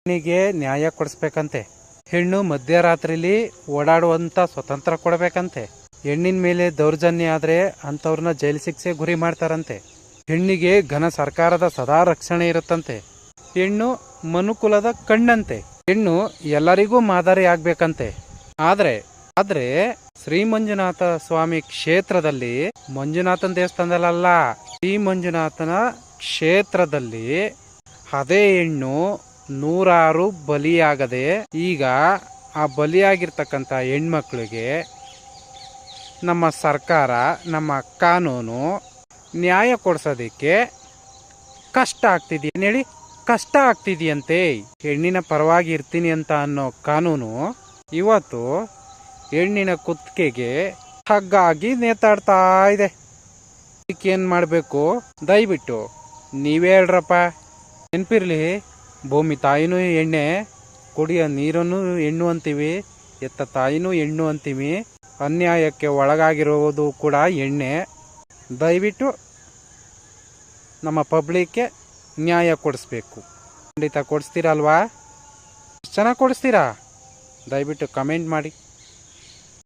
ಹೆಣ್ಣಿಗೆ ನ್ಯಾಯ ಕೊಡಿಸ್ಬೇಕಂತೆ. ಹೆಣ್ಣು ಮಧ್ಯರಾತ್ರಿಲಿ ಓಡಾಡುವಂತ ಸ್ವತಂತ್ರ ಕೊಡಬೇಕಂತೆ. ಹೆಣ್ಣಿನ ಮೇಲೆ ದೌರ್ಜನ್ಯ ಆದ್ರೆ ಅಂತವ್ರನ್ನ ಜೈಲು ಶಿಕ್ಷೆ ಗುರಿ ಮಾಡ್ತಾರಂತೆ. ಹೆಣ್ಣಿಗೆ ಘನ ಸರ್ಕಾರದ ಸದಾ ರಕ್ಷಣೆ ಇರುತ್ತಂತೆ. ಹೆಣ್ಣು ಮನುಕುಲದ ಕಣ್ಣಂತೆ. ಹೆಣ್ಣು ಎಲ್ಲರಿಗೂ ಮಾದರಿ ಆಗ್ಬೇಕಂತೆ. ಆದ್ರೆ ಶ್ರೀ ಮಂಜುನಾಥ ಸ್ವಾಮಿ ಕ್ಷೇತ್ರದಲ್ಲಿ, ಮಂಜುನಾಥನ ದೇವಸ್ಥಾನದಲ್ಲ, ಶ್ರೀ ಮಂಜುನಾಥನ ಕ್ಷೇತ್ರದಲ್ಲಿ ಅದೇ ಹೆಣ್ಣು ನೂರಾರು ಬಲಿಯಾಗದೆ ಈಗ ಆ ಬಲಿಯಾಗಿರ್ತಕ್ಕಂಥ ಹೆಣ್ಮಕ್ಳಿಗೆ ನಮ್ಮ ಸರ್ಕಾರ, ನಮ್ಮ ಕಾನೂನು ನ್ಯಾಯ ಕೊಡ್ಸೋದಕ್ಕೆ ಕಷ್ಟ ಆಗ್ತಿದೆಯಾ ಹೇಳಿ? ಕಷ್ಟ ಆಗ್ತಿದೆಯಂತೆ. ಹೆಣ್ಣಿನ ಪರವಾಗಿ ಇರ್ತೀನಿ ಅಂತ ಅನ್ನೋ ಕಾನೂನು ಇವತ್ತು ಹೆಣ್ಣಿನ ಕುತ್ತಿಗೆಗೆ ಹಗ್ಗಾಗಿ ನೇತಾಡ್ತಾ ಇದೆ. ಇದಕ್ಕೇನು ಮಾಡಬೇಕು? ದಯವಿಟ್ಟು ನೀವೇ ಹೇಳ್ರಪ್ಪ. ನೆನಪಿರ್ಲಿ, ಭೂಮಿ ತಾಯಿನೂ ಎಣ್ಣೆ, ಕುಡಿಯೋ ನೀರನ್ನು ಹೆಣ್ಣು ಅಂತೀವಿ, ಎತ್ತ ತಾಯಿನೂ ಹೆಣ್ಣು ಅಂತೀವಿ, ಅನ್ಯಾಯಕ್ಕೆ ಒಳಗಾಗಿರೋದು ಕೂಡ ಎಣ್ಣೆ. ದಯವಿಟ್ಟು ನಮ್ಮ ಪಬ್ಲಿಕ್ಗೆ ನ್ಯಾಯ ಕೊಡಿಸ್ಬೇಕು. ಖಂಡಿತ ಕೊಡಿಸ್ತೀರಲ್ವಾ? ಚೆನ್ನಾಗಿ ಕೊಡಿಸ್ತೀರಾ? ದಯವಿಟ್ಟು ಕಮೆಂಟ್ ಮಾಡಿ.